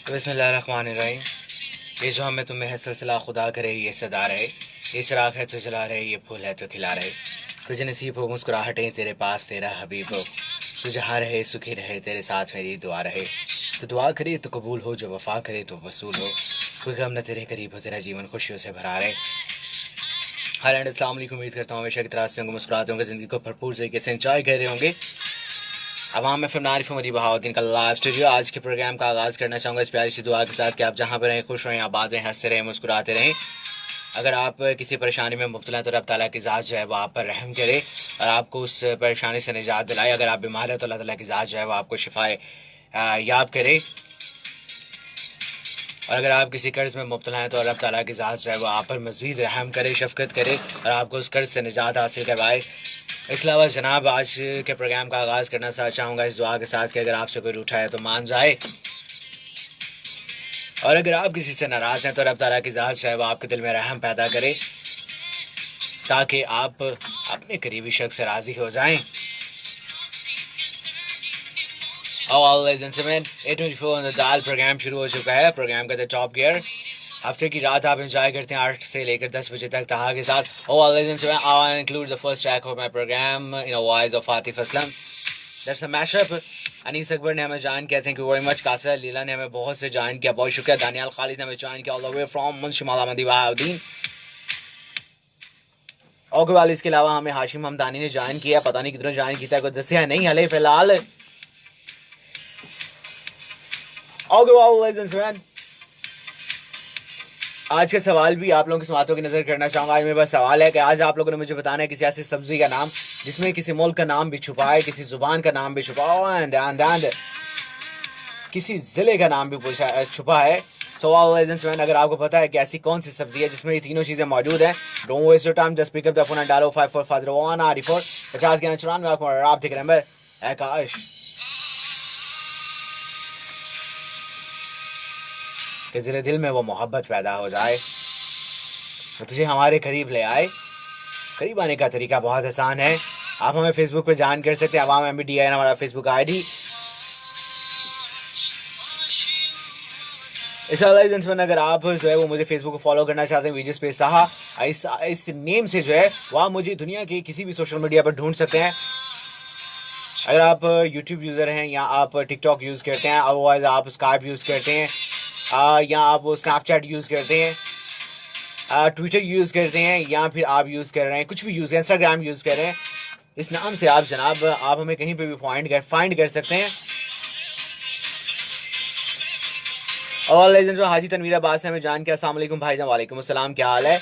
बिस्मिल्लाहिर्रहमानिर्रहीम। ये जो हमें तुम्हें है सिलसिला खुदा करे ये सदा रहे, ये चिराग है तो जला रहे, ये फूल है तो खिला रहे। तुझे नसीब हो मुस्कुराहटें तेरे पास तेरा हबीब हो, तू जहाँ रहे सुखी रहे तेरे साथ मेरी दुआ रहे। तो दुआ करे तो कबूल हो, जो वफा करे तो वसूल हो, कोई गम न तेरे करीब हो, तेरा जीवन खुशियों से भरा रहे। हाय एंड अस्सलाम वालेकुम। उम्मीद करता हूँ हमेशा की तरह से होंगे, मुस्कुराते होंगे, ज़िंदगी को भरपूर तरीके से एंजॉय कर रहे होंगे। अवाम में नारिफ मरी बहाउद्दीन का लाइव स्टूडियो आज के प्रोग्राम का आगाज़ करना चाहूँगा इस प्यारी सी दुआ के साथ कि आप जहाँ पर रहें खुश रहें, आबाद रहें, हंसते रहें, मुस्कुराते रहें। अगर आप किसी परेशानी में मुब्तला हैं तो रब ताला की ज़ात जो है वो आप पर रहम करे और आपको उस परेशानी से निजात दिलाए। अगर आप बीमार हैं तो अल्लाह ताला की ज़ात जो है वो आपको शिफाए याब करे। और अगर आप किसी कर्ज़ में मुब्तला हैं तो रब ताला की ज़ात जो है वो आप पर मज़ीद रहम करे, शफ़क़त करे और आपको उस कर्ज़ से निजात हासिल करवाए। इसके अलावा जनाब आज के प्रोग्राम का आगाज़ करना चाहूँगा इस दुआ के साथ कि अगर आपसे कोई रूठा है तो मान जाए, और अगर आप किसी से नाराज़ हैं तो रब ताला की ज़ात जो है वो आपके दिल में रहम पैदा करे ताकि आप अपने करीबी शख्स से राज़ी हो जाएं। प्रोग्राम शुरू हो चुका है। प्रोग्राम का द टॉप गियर हफ्ते की रात आप एंजॉय करते हैं 8 से लेकर 10 बजे तक तहा के साथ। I include the first track of my program in a voice of Atif Aslam. That's a mashup. Anees Akbar ने हमें ज्वाइन किया, thank you very much. Kasar लीला ने हमें बहुत से ज्वाइन किया, बहुत शुक्रिया। दानियाल खालिद ने हमें ज्वाइन किया ऑल द वे फ्रॉम मुंशिमाला मदीवाउद्दीन। ओके वाले इसके अलावा हमें हाशिम हमदानी ने ज्वाइन किया, पता नहीं कितना ज्वाइन किया, कोई दसिया नहीं हले फिलहाल। ओके वाले आज का सवाल भी आप लोगों की समातों की नज़र करना चाहूँगा। आज मेरे पास सवाल है कि आज आप लोगों ने मुझे बताना है किसी ऐसी सब्जी का नाम जिसमें किसी मुल्क का नाम भी छुपा है, किसी ज़ुबान का नाम भी छुपा हो एंड किसी ज़िले का नाम भी छुपा है। सवाल अगर आपको पता है कि ऐसी कौन सी सब्जी है जिसमें ये तीनों चीज़ें मौजूद हैं, don't waste your time, just pick up the phone and डालो 5451 50 के 94 आपको आप दिख रहे हैं आकाश कि तेरे दिल में वो मोहब्बत पैदा हो जाए, तो तुझे हमारे करीब ले आए। करीब आने का तरीका बहुत आसान है, आप हमें फेसबुक पे ज्वाइन कर सकते हैं। अवाम MBDI हमारा फेसबुक ID। इस अगर आप जो है वो मुझे फेसबुक को फॉलो करना चाहते हैं, विजय स्पेस साहा इस नेम से जो है वो आप मुझे दुनिया के किसी भी सोशल मीडिया पर ढूंढ सकते हैं। अगर आप यूट्यूब यूज़र हैं या आप टिकटॉक यूज़ करते हैं, अदरवाइज आप स्काइप यूज़ करते हैं, या आप स्नैपचैट यूज़ करते हैं, ट्विटर यूज़ करते हैं, या फिर आप यूज़ कर रहे हैं कुछ भी यूज़ कर, इंस्टाग्राम यूज़ कर रहे हैं, इस नाम से आप जनाब आप हमें कहीं पे भी फाइंड कर सकते हैं। और लेजेंड्स में हाजी तनवीर अब्बास ने हमें ज्वाइन किया, अस्सलाम वालेकुम भाईजान। वालेकुम अस्सलाम, क्या हाल है।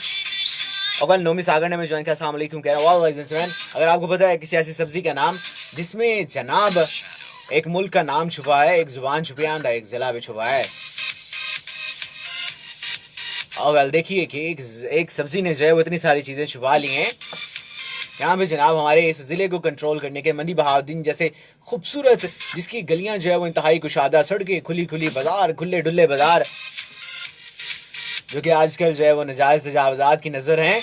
और नोमी सागर ने हमें ज्वाइन किया, अस्सलाम वालेकुम, कह रहा है लेजेंड्स मैन। अगर आपको पता है किसी ऐसी सब्जी का नाम जिसमें जनाब एक मुल्क का नाम छुपा है, एक ज़ुबान छुपी है, एक ज़िला भी छुपा है। और देखिए कि एक सब्जी ने जो है वो इतनी सारी चीज़ें छुपा ली हैं यहाँ पे जनाब। हमारे इस ज़िले को कंट्रोल करने के मंडी बहाउद्दीन जैसे खूबसूरत, जिसकी गलियां जो है वो इंतहाई कुशादा, सड़कें खुली खुली, बाजार खुले डुल्ले बाजार, जो कि आजकल जो है वो नजायज़ तजावज़ात की नज़र हैं।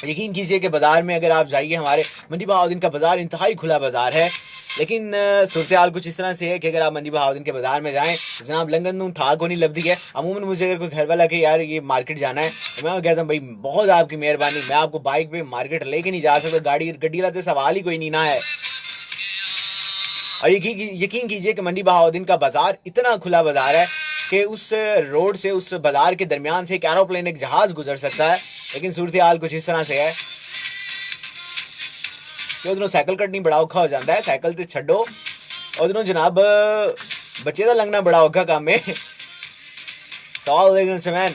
यकीन कीजिए कि बाज़ार में अगर आप जाइए, हमारे मंडी बहाउद्दीन का बाज़ार इंतहाई खुला बाज़ार है, लेकिन सूरत हाल कुछ इस तरह से है कि अगर आप मंडी बहाउद्दीन के बाज़ार में जाएं तो जनाब लंगन दून था को नहीं लभदी है। अमूमन मुझे अगर कोई घर वाला के यार ये मार्केट जाना है तो मैं कहता हूँ भाई बहुत आपकी मेहरबानी, मैं आपको बाइक पे मार्केट लेके नहीं जा सकता, गड्डी वाला तो सवाल ही कोई नहीं ना है। और यकीन कीजिए कि मंडी बहाउद्दीन का बाज़ार इतना खुला बाज़ार है कि उस रोड से, उस बाज़ार के दरमियान से एक एरोप्लेन, एक जहाज़ गुजर सकता है। लेकिन सूरत हाल कुछ इस तरह से है कि उधरों साइकिल कटनी बड़ा औखा हो जाता है, साइकिल तो छड्डो, उधरों जनाब बच्चे का लंघना बड़ा औखा काम है। Call ladies and men.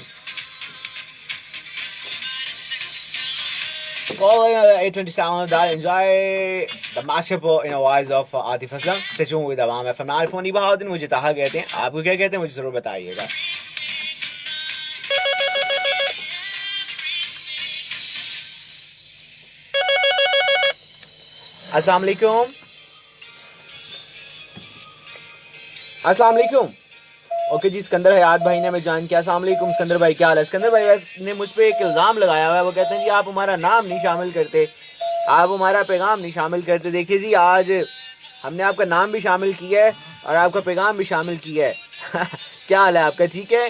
Call 827 that enjoy the mashup in a voice of Atif Aslam. Stay tuned with Awam FM. नारिफोनी Bahauddin मुझे ताहा कहते हैं, आपको क्या कहते हैं मुझे जरूर बताइएगा। अस्सलाम वालेकुम, अस्सलाम वालेकुम। ओके जी, सिकंदर हयात भाई ने हमें ज्वाइन किया, अस्सलाम वालेकुम सिकंदर भाई, क्या हाल है। सिकंदर भाई ने मुझ पर एक इल्ज़ाम लगाया हुआ है, वो कहते हैं जी आप हमारा नाम नहीं शामिल करते, आप हमारा पैगाम नहीं शामिल करते। देखिए जी, आज हमने आपका नाम भी शामिल किया है और आपका पैगाम भी शामिल किया है। क्या हाल है आपका, ठीक है?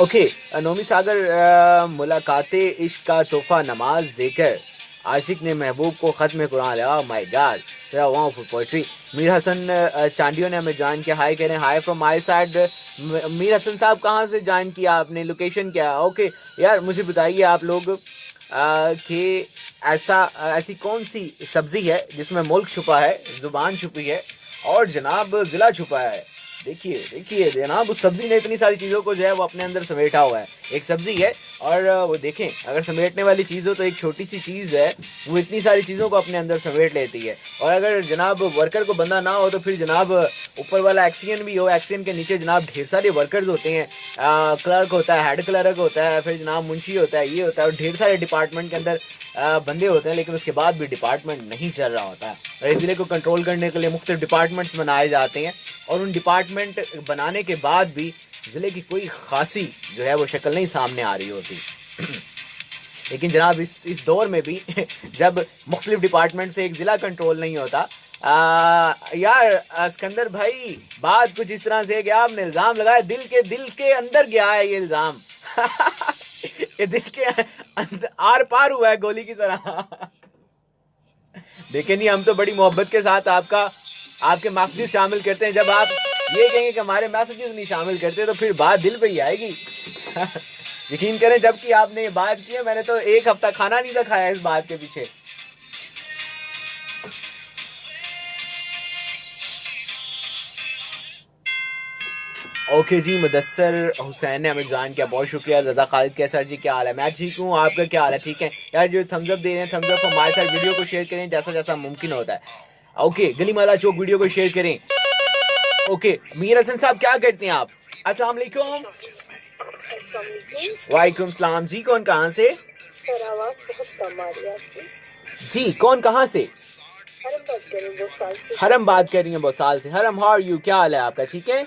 ओके, नोमी सागर, मुलाकाते इश्क का तोहफा नमाज देकर आशिक ने महबूब को ख़त्म कुरान लगा। My god, wow for poetry. Mir Hasan Chandio ने हमें ज्वाइन किया, हाय कह रहे हैं, hi from my side. Mir Hasan साहब कहाँ से ज्वाइन किया आपने, लोकेशन क्या? ओके यार, मुझे बताइए आप लोग कि ऐसी कौन सी सब्जी है जिसमें मुल्क छुपा है, ज़ुबान छुपी है और जनाब ज़िला छुपा है। देखिए देखिए जनाब, उस सब्जी ने इतनी सारी चीज़ों को जो है वो अपने अंदर समेटा हुआ है। एक सब्जी है और वो देखें, अगर समेटने वाली चीज़ हो तो एक छोटी सी चीज़ है, वो इतनी सारी चीज़ों को अपने अंदर समेट लेती है। और अगर जनाब वर्कर को बंदा ना हो तो फिर जनाब ऊपर वाला एक्सियन भी हो, एक्सियन के नीचे जनाब ढेर सारे वर्कर्स होते हैं, क्लर्क होता है, हेड क्लर्क होता है, फिर जनाब मुंशी होता है, ये होता है, और ढेर सारे डिपार्टमेंट के अंदर बंदे होते हैं, लेकिन उसके बाद भी डिपार्टमेंट नहीं चल रहा होता है। और इस ज़िले को कंट्रोल करने के लिए मुख्तलिफ डिपार्टमेंट्स बनाए जाते हैं, और उन डिपार्टमेंट बनाने के बाद भी ज़िले की कोई खासी जो है वो शक्ल नहीं सामने आ रही होती। लेकिन जनाब इस दौर में भी जब मुख्तलिफ डिपार्टमेंट से एक ज़िला कंट्रोल नहीं होता, यार सिकंदर भाई, बात कुछ इस तरह से कि आपने इल्ज़ाम लगाया, दिल के अंदर गया है ये इल्ज़ाम। ये दिल के आर पार हुआ है गोली की तरह। देखें नहीं, हम तो बड़ी मोहब्बत के साथ आपके मैसेजेस शामिल करते हैं। जब आप ये कहेंगे कि हमारे मैसेजेस नहीं शामिल करते तो फिर बात दिल पे ही आएगी। यकीन करें, जबकि आपने ये बात की है, मैंने तो एक हफ्ता खाना नहीं था खाया इस बात के पीछे। ओके जी, मुदस्सर हुसैन ने हमें ज्वाइन किया, बहुत शुक्रिया। रजा खालिद कैसा जी, क्या हाल है? मैं ठीक हूँ, आपका क्या हाल है? ठीक है यार, जो थम्स अप दे रहे हैं, थम्स अप हमारे साथ वीडियो को शेयर करें जैसा जैसा मुमकिन होता है। ओके, गली माला चौक वीडियो को शेयर करें। ओके, मीर हसन साहब क्या करते हैं आप? अस्सलाम वालेकुम। वालेकुम सलाम जी, कौन कहाँ से? जी, कौन कहाँ से? हरम बात कर रही हैं बहुत साल से। हरम, हाउ आर यू, क्या हाल है आपका, ठीक है?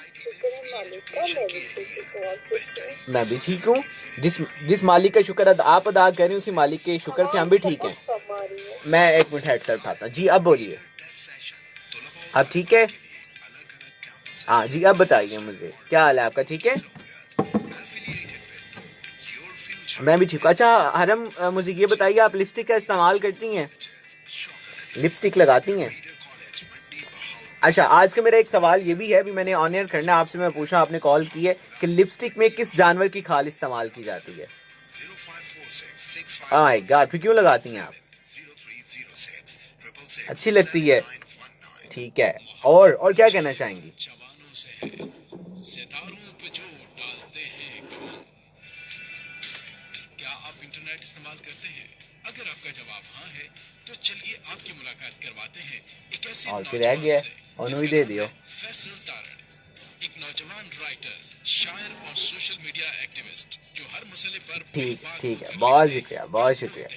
मैं भी ठीक हूँ। जिस मालिक का शुक्र आप अदा कर रहे हैं, उसी मालिक के शुक्र से हम भी ठीक हैं। मैं एक मिनट हेड कर पाता हूँ जी, अब बोलिए, अब ठीक है? हाँ जी, अब बताइए मुझे, क्या हाल है आपका, ठीक है? मैं भी ठीक हूँ। अच्छा हरम, मुझे ये बताइए, आप लिपस्टिक का इस्तेमाल करती हैं, लिपस्टिक लगाती हैं? अच्छा, आज का मेरा एक सवाल ये भी है, अभी मैंने ऑन एयर करना आपसे, मैं पूछा, आपने कॉल की है कि लिपस्टिक में किस जानवर की खाल इस्तेमाल की जाती है? माय गॉड, फिर क्यों लगाती हैं आप? अच्छी लगती है, ठीक है। और क्या कहना चाहेंगी? क्या आप इंटरनेट इस्तेमाल करते हैं? अगर आपका जवाब हाँ है तो चलिए आपकी मुलाकात करवाते हैं एक ऐसे नौजवान से, जिसका दे दियो फैसल तारण, एक नौजवान राइटर, शायर और सोशल मीडिया एक्टिविस्ट जो हर मसले पर ठीक है, बहुत शुक्रिया, बहुत शुक्रिया।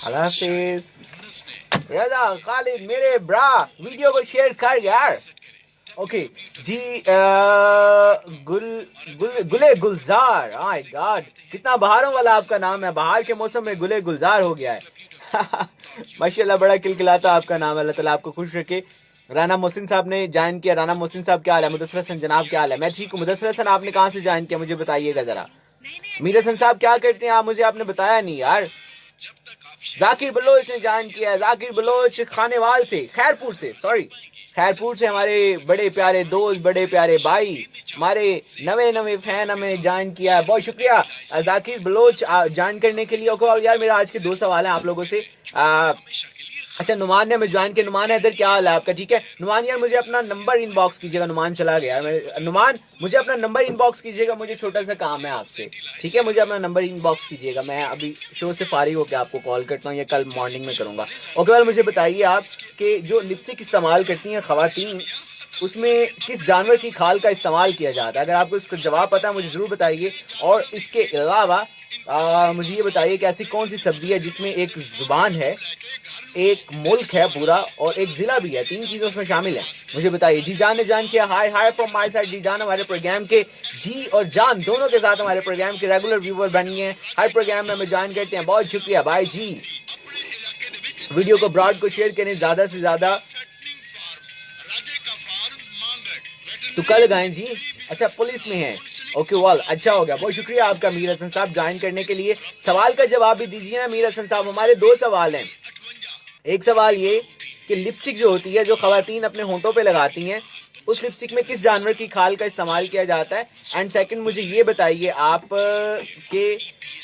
अल्लाह हाफिज। रजा खालिद मेरे ब्रा, वीडियो को शेयर कर यार। ओके जी, गुले गुलजार, माय गॉड, कितना बहारों वाला आपका नाम है, बहार के मौसम में गुले गुलजार हो गया है। माशाल्लाह, बड़ा किलकिलाता आपका नाम है, अल्लाह ताला आपको खुश रखे। राना मोहसिन साहब ने ज्वाइन किया। राना मोहसिन साहब क्या हाल है? मुदस्सर हसन जनाब क्या हाल है? मैं ठीक हूँ। मुदस्सर हसन, आपने कहाँ से ज्वाइन किया, मुझे बताइएगा जरा। मीर हसन साहब क्या करते हैं आप, मुझे आपने बताया नहीं यार। जाकिर बलोच ने ज्वाइन किया, जाकिर बलोच खानेवाल से, खैरपुर से, सॉरी खैरपुर से, हमारे बड़े प्यारे दोस्त, बड़े प्यारे भाई, हमारे नवे फैन हमें ज्वाइन किया है, बहुत शुक्रिया जाकिर बलोच ज्वाइन करने के लिए। ओके यार, मेरा आज के दो सवाल हैं आप लोगों से। अच्छा, नुमान ने हमें ज्वाइन किया। नुमान इधर, क्या हाल है आपका, ठीक है? नुमान यार, मुझे अपना नंबर इनबॉक्स कीजिएगा। नुमान चला गया, नुमान मुझे अपना नंबर इनबॉक्स कीजिएगा, मुझे छोटा सा काम है आपसे, ठीक है? मुझे अपना नंबर इनबॉक्स कीजिएगा, मैं अभी शो से फारिग होकर आपको कॉल करता हूँ, या कल मॉर्निंग में करूँगा। ओके वाल, मुझे बताइए आप कि जो लिपस्टिक इस्तेमाल करती हैं ख़वातीन, उसमें किस जानवर की खाल का इस्तेमाल किया जाता है? अगर आपको इसका जवाब पता है मुझे ज़रूर बताइए। और इसके अलावा मुझे ये बताइए कि ऐसी कौन सी सब्जी है जिसमें एक ज़ुबान है, एक मुल्क है पूरा, और एक ज़िला भी है, तीन चीज़ों उसमें शामिल है? मुझे बताइए। जी जान ने जान किया, हाय फ्रॉम माय साइड। जी जान हमारे प्रोग्राम के, जी और जान दोनों के साथ हमारे प्रोग्राम के रेगुलर व्यूवर बनी है, हर प्रोग्राम में हमें ज्वाइन करते हैं, बहुत शुक्रिया भाई जी। वीडियो को ब्रॉड को शेयर करें ज़्यादा से ज़्यादा। तुक्का लगाएं जी। अच्छा पुलिस में है, ओके वाल, अच्छा हो गया, बहुत शुक्रिया आपका मीर हसन साहब ज्वाइन करने के लिए। सवाल का जवाब भी दीजिए ना मीर हसन साहब। हमारे दो सवाल हैं। एक सवाल ये कि लिपस्टिक जो होती है जो खवातीन अपने होंठों पे लगाती हैं, उस लिपस्टिक में किस जानवर की खाल का इस्तेमाल किया जाता है। एंड सेकंड मुझे ये बताइए आप कि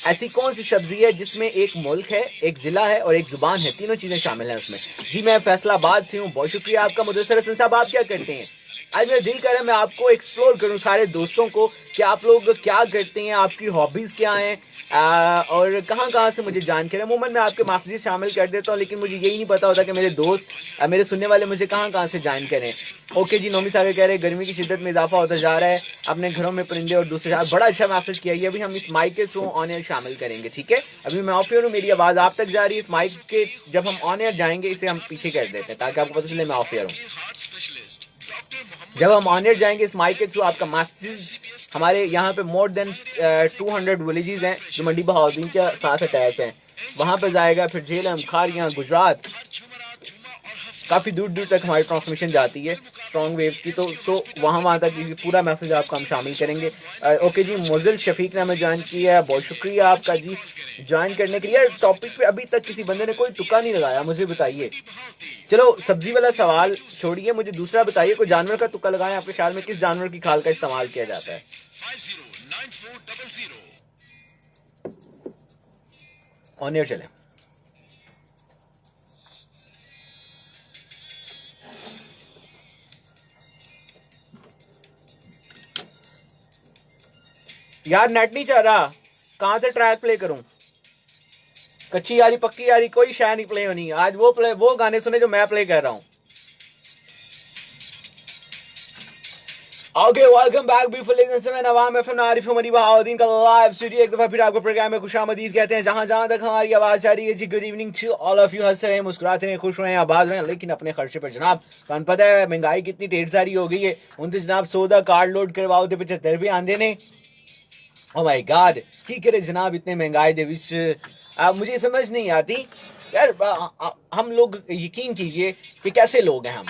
ऐसी कौन सी सब्जी है जिसमें एक मुल्क है, एक जिला है और एक जुबान है, तीनों चीजें शामिल हैं उसमें। जी मैं फैसलाबाद से हूँ, बहुत शुक्रिया आपका मुदस्सिर हसन साहब। आप क्या करते हैं? आज मेरा दिल कर रहा है मैं आपको एक्सप्लोर करूं सारे दोस्तों को कि आप लोग क्या करते हैं, आपकी हॉबीज क्या हैं, और कहाँ कहाँ से मुझे जानकारी। अमूमन मैं आपके मैसेजेस शामिल कर देता हूँ, लेकिन मुझे यही नहीं पता होता कि मेरे दोस्त मेरे सुनने वाले मुझे कहाँ कहाँ से ज्वाइन करें। ओके जी, नोमी सागर कह रहे हैं गर्मी की शिद्दत में इजाफा होता जा रहा है, अपने घरों में परिंदे और दूसरे बड़ा अच्छा मैसेज किया। ये अभी हम इस माइक के थ्रू ऑन एयर शामिल करेंगे, ठीक है। अभी मैं ऑफ एयर हूँ, मेरी आवाज़ आप तक जा रही है। इस माइक के जब हम ऑन एयर जाएंगे इसे हम पीछे कर देते हैं ताकि आपको पता चले मैं ऑफ एयर हूँ। जब हम ऑन एयर जाएंगे इस माइक के थ्रू आपका मैसेज, हमारे यहाँ पे मोर देन 200 विलेजेस हैं जो मंडी बहाउद्दीन के साथ अटैच हैं, वहाँ पे जाएगा। फिर झेलम, खारियाँ, गुजरात, काफ़ी दूर दूर तक हमारी ट्रांसमिशन जाती है स्ट्रॉन्ग वेव्स की। तो वहाँ तक पूरा मैसेज आपका हम शामिल करेंगे। ओके जी, मोजिल शफीक ने हमें ज्वाइन किया है, बहुत शुक्रिया आपका जी ज्वाइन करने के लिए। टॉपिक पे अभी तक किसी बंदे ने कोई तुक्का नहीं लगाया, मुझे बताइए। चलो सब्जी वाला सवाल छोड़िए, मुझे दूसरा बताइए, कोई जानवर का तुक्का लगाएं। आपके ख्याल में किस जानवर की खाल का इस्तेमाल किया जाता है? ऑन एयर चले। यार नेट नहीं चल रहा, कहां से ट्रैक प्ले करूं? कच्ची यारी पक्की यारी कोई शायद नहीं प्ले होनी आज। वो गाने सुने जो मैं प्ले कर रहा हूं। Okay, welcome back beautiful listeners. मैं नवाम एफएम आरिफ मनी बहाउद्दीन का लाइव स्टूडियो एक दफा फिर आपको प्रोग्राम में खुशामदीद कहते हैं, जहां जहां तक हमारी आवाज आ रही है जी। Good evening to all of you. हंस रहे, मुस्कुराते रहे, खुश रहे, आबाद रहे, लेकिन अपने खर्चे पर जनाब। कान पता है महंगाई कितनी ढेर सारी हो गई है। उनसे जनाब 100 कार्ड लोड करवाओ तो 75 रुपये आंदे ने। ओ माय गॉड, की करे जनाब इतने महंगाई दे विच मुझे समझ नहीं आती यार। हम लोग यकीन कीजिए कि कैसे लोग हैं हम,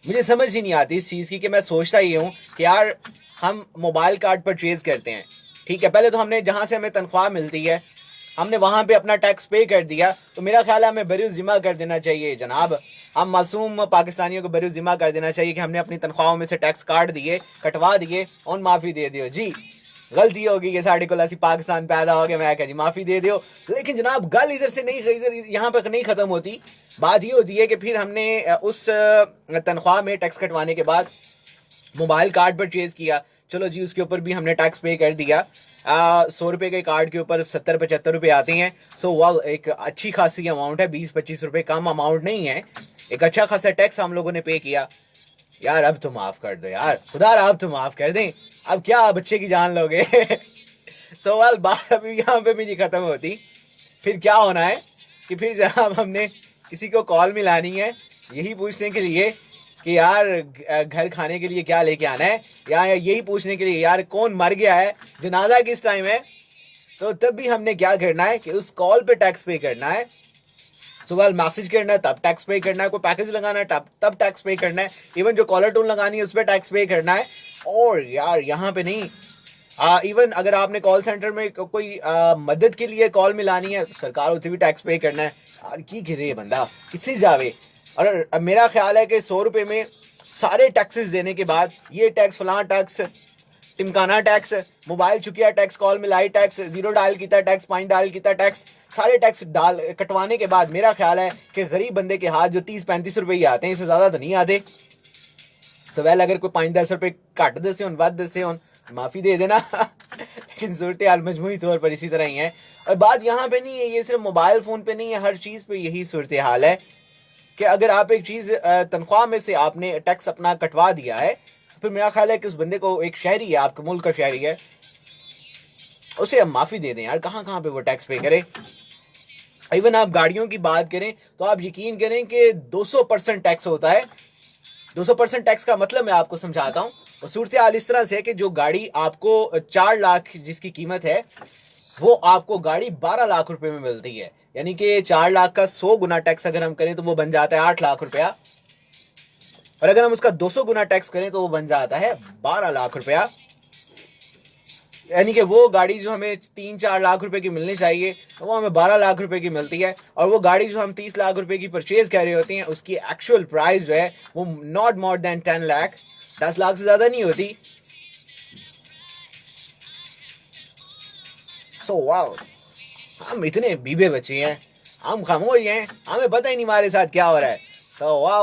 मुझे समझ ही नहीं आती इस चीज़ की। कि मैं सोचता ही हूँ कि यार हम मोबाइल कार्ड परचेज करते हैं, ठीक है, पहले तो हमने जहाँ से हमें तनख्वाह मिलती है हमने वहाँ पे अपना टैक्स पे कर दिया, तो मेरा ख्याल है हमें बरूज़ ज़िम्मा कर देना चाहिए जनाब। हम मासूम पाकिस्तानियों को बरूज़ ज़िम्मा कर देना चाहिए कि हमने अपनी तनख्वाहों में से टैक्स काट दिए, कटवा दिए और माफ़ी दे दियो जी। गलती होगी कि साढ़े को असी पाकिस्तान पैदा हो गया, मैं कह जी माफ़ी दे दियो। लेकिन जनाब गल इधर से नहीं, इधर यहाँ पर नहीं ख़त्म होती। बात ये होती है कि फिर हमने उस तनख्वाह में टैक्स कटवाने के बाद मोबाइल कार्ड परचेज़ किया, चलो जी उसके ऊपर भी हमने टैक्स पे कर दिया। 100 रुपये के कार्ड के ऊपर 70-75 रुपये आते हैं। सो वाल एक अच्छी खासी अमाउंट है, 20-25 रुपये कम अमाउंट नहीं है। एक अच्छा खासा टैक्स हम लोगों ने पे किया। यार अब तो माफ़ कर दो यार, खुदा अब तो माफ़ कर दें, अब क्या बच्चे की जान लोगे। सो वाल बात अभी यहाँ पे भी नहीं ख़त्म होती। फिर क्या होना है कि फिर जनाब हमने किसी को कॉल मिलानी है यही पूछने के लिए कि यार घर खाने के लिए क्या लेके आना है, या यही पूछने के लिए यार कौन मर गया है, जनाजा किस टाइम है। तो तब भी हमने क्या करना है कि उस कॉल पे टैक्स पे करना है। सुबह मैसेज करना है तब टैक्स पे करना है, कोई पैकेज लगाना है तब टैक्स पे करना है, इवन जो कॉलर टोन लगानी है उस पर टैक्स पे करना है। और यार यहाँ पे नहीं, इवन अगर आपने कॉल सेंटर में कोई मदद के लिए कॉल मिलानी है तो सरकार उसे भी टैक्स पे करना है। यार की गिरे बंदा किससे जावे। और मेरा ख्याल है कि 100 रुपये में सारे टैक्सेस देने के बाद ये टैक्स, फलां टैक्स, टिमकाना टैक्स, मोबाइल चुकिया टैक्स, कॉल मिलाई टैक्स, जीरो डायल किया टैक्स, पाइन डायल किया टैक्स, सारे टैक्स डाल कटवाने के बाद मेरा ख्याल है कि गरीब बंदे के हाथ जो 30-35 रुपये ही आते हैं, इससे ज़्यादा तो नहीं आते। सवाल अगर कोई 5-10 रुपये घट दसे होन वध दसे होन माफ़ी दे देना। लेकिन सूरत हाल मजमूई तौर पर इसी तरह ही है। और बात यहाँ पे नहीं है, ये सिर्फ मोबाइल फ़ोन पे नहीं है, हर चीज़ पे यही सूरत हाल है कि अगर आप एक चीज़ तनख्वाह में से आपने टैक्स अपना कटवा दिया है तो फिर मेरा ख्याल है कि उस बंदे को, एक शहरी है, आपके मुल्क का शहरी है, उसे हम माफ़ी दे दें यार। कहाँ कहाँ पे वो टैक्स पे करे। इवन आप गाड़ियों की बात करें तो आप यकीन करें कि 200% टैक्स होता है। 200% टैक्स का मतलब मैं आपको समझाता हूँ। और सूरत हाल इस तरह से है कि जो गाड़ी आपको 4 लाख जिसकी कीमत है वो आपको गाड़ी 12 लाख रुपए में मिलती है। यानी कि 4 लाख का 100 गुना टैक्स अगर हम करें तो वो बन जाता है 8 लाख रुपया। और अगर हम उसका 200 गुना टैक्स करें तो वो बन जाता है 12 लाख रुपया। यानी कि वो गाड़ी जो हमें 3-4 लाख रुपए की मिलनी चाहिए वो हमें 12 लाख रुपए की मिलती है, और वो गाड़ी जो हम 30 लाख रुपए की परचेज कर रहे होती हैं उसकी एक्चुअल प्राइस जो है वो not more than 10 lakh, 10 lakh से ज्यादा नहीं होती। सो वाओ, हम इतने बीबे बच्चे हैं, हम खामोश हैं, हमें पता ही नहीं हमारे साथ क्या हो रहा है। तो वाह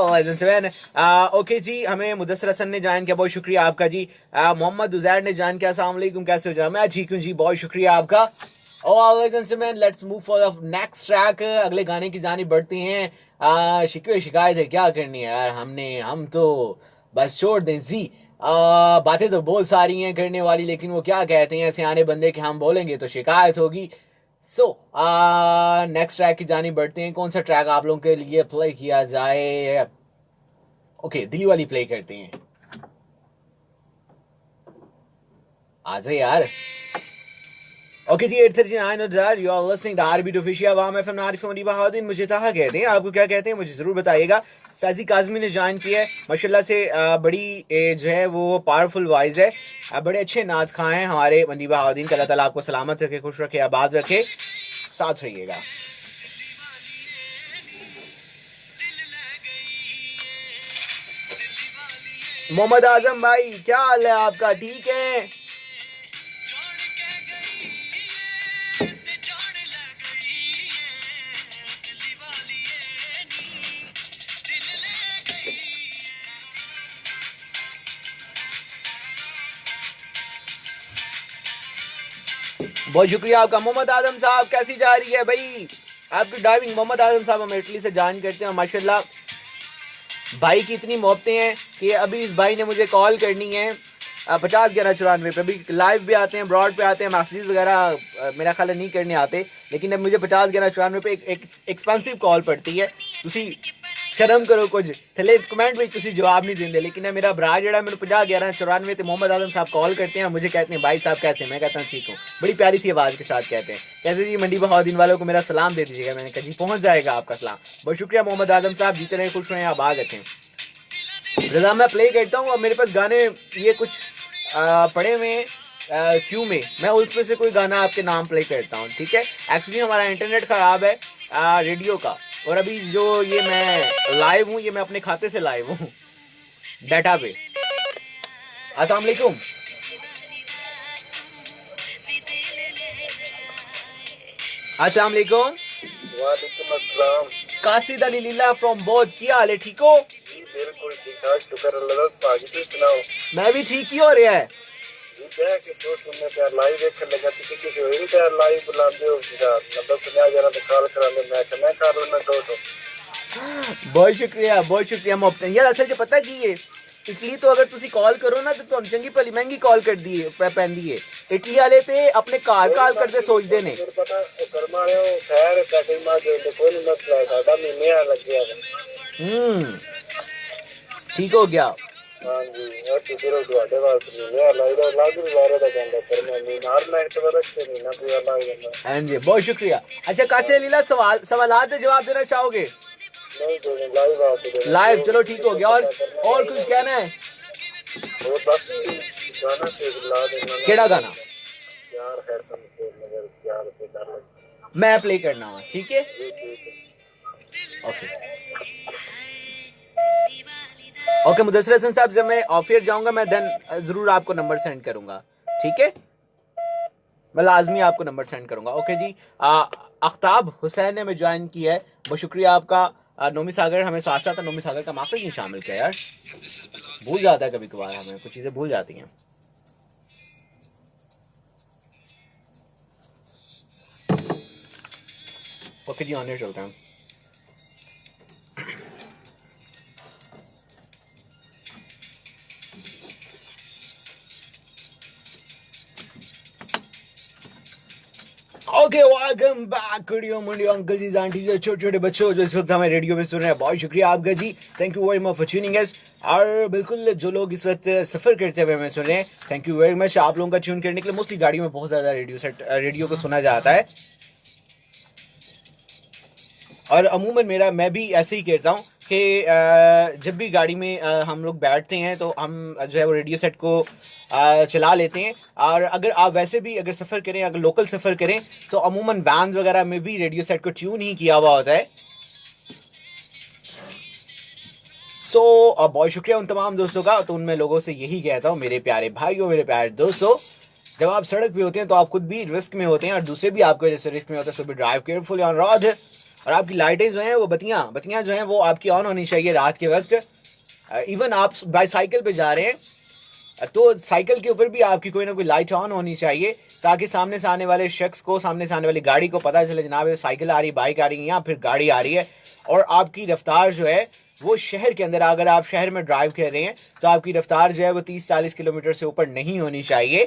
ओके जी, हमें मुदस्सर हसन ने ज्वाइन किया, बहुत शुक्रिया आपका जी। मोहम्मद उजैर ने ज्वाइन किया, अस्सलाम वालेकुम, कैसे हो जाए? मैं ठीक हूँ जी, बहुत शुक्रिया आपका। Let's move for the next track, अगले गाने की जानी बढ़ती हैं। शिकवे शिकायत है क्या करनी है यार, हम तो बस छोड़ दें जी। बातें तो बहुत सारी हैं करने वाली, लेकिन वो क्या कहते हैं सियाने बंदे कि हम बोलेंगे तो शिकायत होगी। सो नेक्स्ट ट्रैक की जानी बढ़ते हैं। कौन सा ट्रैक आप लोगों के लिए प्ले किया जाए? ओके, दिल्ली वाली प्ले करते हैं। आ जाए यार। ओके जी, 839 you are listening the RB official Awam FM Arif Mandi Bahadur. मुझे ताहा कहते हैं, आपको क्या कहते हैं मुझे जरूर बताइएगा। फैजी काजमी ने ज्वाइन किया है, माशाल्लाह से बड़ी जो है वो पावरफुल वॉइस है, बड़े अच्छे नाच खां हैं हमारे मंडी बहादुर। अल्लाह ताला आपको सलामत रखे, खुश रखे, आबाद रखे, साथ रहिएगा। मोहम्मद आजम भाई, क्या हाल है आपका? ठीक है? बहुत शुक्रिया आपका मोहम्मद आजम साहब। कैसी जा रही है भाई आपकी ड्राइविंग? मोहम्मद आजम साहब हम इटली से ज्वाइन करते हैं, माशाल्लाह भाई की इतनी मोहब्बतें हैं कि अभी इस भाई ने मुझे कॉल करनी है 50 11 94 पे। अभी लाइव भी आते हैं, ब्रॉड पे आते हैं, मैसेज वगैरह मेरा ख्याल नहीं करने आते, लेकिन अब मुझे 50 11 94 पे एक एक्सपेंसिव कॉल पड़ती है। तुसी शर्म करो कुछ, थले कमेंट में तुसी जवाब नहीं देंगे, लेकिन मेरा भरा जड़ा मेरे 50 11 94 ते मोहम्मद आजम साहब कॉल करते हैं, मुझे कहते हैं भाई साहब कैसे? मैं कहता हूँ ठीक हूँ, बड़ी प्यारी सी आवाज़ के साथ कहते हैं, कहते जी मंडी बहादुर वालों को मेरा सलाम दे दीजिएगा। मैंने कहा जी पहुँच जाएगा आपका सलाम। बहुत शुक्रिया मोहम्मद आजम साहब, जीते रहे, खुश रहें, आबाद रखें। रजा मैं प्ले करता हूँ और मेरे पास गाने ये कुछ पड़े हुए हैं क्यों में, मैं उसमें से कोई गाना आपके नाम प्ले करता हूँ, ठीक है? एक्चुअली हमारा इंटरनेट ख़राब है रेडियो का, और अभी जो ये मैं लाइव हूँ ये मैं अपने खाते से लाइव हूँ डाटा पे। अस्सलाम वालेकुम। अस्सलाम वालेकुम। वालेकुम अस्सलाम। कासिद अली लीला फ्रॉम बोध, क्या हाल है? ठीक हो? बिल्कुल ठीक ठाक, शुक्र अल्लाह का। तुम सुनाओ? मैं भी ठीक ही हो रहा है। क्या कि जो तुमने क्या लाइव देखने लगा तो किसी को क्या लाइव बुलाते हो सीधा मतलब सुना जाना तो कॉल करा ले, मैं कर लेना तो बहुत शुक्रिया मोहब्बत यार। असल च पता की है, इटली तो अगर तुसी कॉल करो ना तो तुम चंगी भली महंगी कॉल कर दी पैंदी है। इटली वाले ते अपने कार कॉल करते सोचते ने पता कर्मा रे खैर पैकेज मार दे कोई नहीं मसला साडा महीने आ लग गया। ठीक हो गया। हां जी, और तो फिर ਤੁਹਾਡੇ ਵਾਸਤੇ ਮਹੀਨੇ ਆ ਲੱਗਦਾ ਲਾਜ਼ਮੀ ਵਾਰੇ ਦਾ ਜਾਂਦਾ पर मैं नार नेट पर रखते नहीं ना पूरा लग जाता। हां जी, बहुत शुक्रिया। अच्छा कासे लीला सवालात के जवाब देना चाहोगे? लाइव, चलो ठीक हो गया। और कुछ कहना है? और बस गाना से ला देना। केड़ा गाना? यार है तुमसे मगर प्यार से कर ले, मैं प्ले करना हूं, ठीक है? ओके मुदस्सिर हसन साहब, जब मैं ऑफ एयर जाऊंगा मैं देन जरूर आपको नंबर सेंड करूंगा, ठीक है? मैं लाजमी आपको नंबर सेंड करूंगा। ओके जी। अख्ताब हुसैन ने मैं ज्वाइन किया है, बहुत शुक्रिया आपका। नोमी सागर हमें साथ साथ नोमी सागर का मास्टर नहीं शामिल किया यार, भूल जाता है कभी कभार, हमें कुछ चीजें भूल जाती हैं। ओके जी, ऑन एयर चलते हैं। ओके वेलकम बैक कुड़ियों मुंडियों अंकल जी आंटी जी छोटे छोटे बच्चों जो इस वक्त हमें रेडियो पे सुन रहे हैं, बहुत शुक्रिया आपका जी, thank you very much for tuning us. और बिल्कुल जो लोग इस वक्त सफ़र करते हुए हमें सुन रहे हैं, थैंक यू वेरी मच आप लोगों का ट्यून करने के लिए। मोस्टली गाड़ियों में बहुत ज़्यादा रेडियो को सुना जाता है, और अमूमन मैं भी ऐसे ही कहता हूँ कि जब भी गाड़ी में हम लोग बैठते हैं तो हम जो है वो रेडियो सेट को चला लेते हैं। और अगर आप वैसे भी अगर सफ़र करें, अगर लोकल सफ़र करें तो अमूमन वैन्स वगैरह में भी रेडियो सेट को ट्यून ही किया हुआ होता है। बहुत शुक्रिया उन तमाम दोस्तों का। तो उनमें लोगों से यही कहता हूँ, मेरे प्यारे भाइयों, मेरे प्यारे दोस्तों, जब आप सड़क पे होते हैं तो आप खुद भी रिस्क में होते हैं और दूसरे भी आपके वजह से रिस्क में होते हैं। So be drive careful on road. और आपकी लाइटें जो हैं वो बत्तियां जो हैं वो आपकी ऑन होनी चाहिए रात के वक्त। इवन आप बाईसाइकिल पे जा रहे हैं तो साइकिल के ऊपर भी आपकी कोई ना कोई लाइट ऑन होनी चाहिए, ताकि सामने से आने वाले शख्स को, सामने से आने वाली गाड़ी को पता चले जनाब साइकिल आ रही, बाइक आ रही है या फिर गाड़ी आ रही है। और आपकी रफ्तार जो है वो शहर के अंदर, अगर आप शहर में ड्राइव कर रहे हैं तो आपकी रफ्तार जो है वो 30-40 किलोमीटर से ऊपर नहीं होनी चाहिए,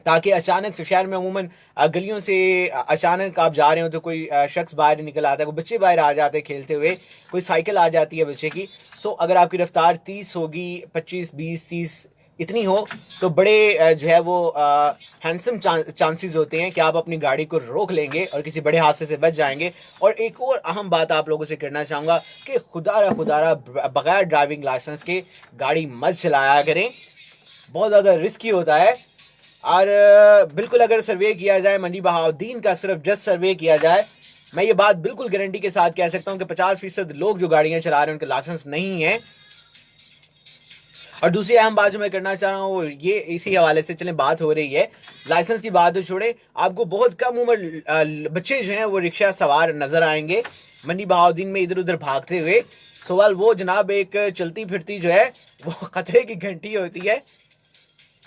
ताकि अचानक से शहर में अमूमन गलियों से अचानक आप जा रहे हो तो कोई शख्स बाहर निकल आता है, कोई बच्चे बाहर आ जाते हैं खेलते हुए, कोई साइकिल आ जाती है बच्चे की। सो अगर आपकी रफ्तार 30 होगी, 25, 20, 30 इतनी हो तो बड़े जो है वो हैंडसम चांसेस होते हैं कि आप अपनी गाड़ी को रोक लेंगे और किसी बड़े हादसे से बच जाएंगे। और एक और अहम बात आप लोगों से करना चाहूँगा कि खुदारा बगैर ड्राइविंग लाइसेंस के गाड़ी मत चलाया करें, बहुत ज़्यादा रिस्की होता है। और बिल्कुल अगर सर्वे किया जाए मंडी बहाउद्दीन का, सिर्फ जस्ट सर्वे किया जाए, मैं ये बात बिल्कुल गारंटी के साथ कह सकता हूँ कि 50% लोग जो गाड़ियाँ चला रहे हैं उनके लाइसेंस नहीं है। और दूसरी अहम बात जो मैं करना चाह रहा हूँ ये इसी हवाले से, चलें बात हो रही है लाइसेंस की बात तो छोड़े, आपको बहुत कम उम्र बच्चे जो हैं वो रिक्शा सवार नजर आएंगे मंडी बहाउद्दीन में इधर उधर भागते हुए। सवाल वो जनाब एक चलती फिरती जो है वो खतरे की घंटी होती है,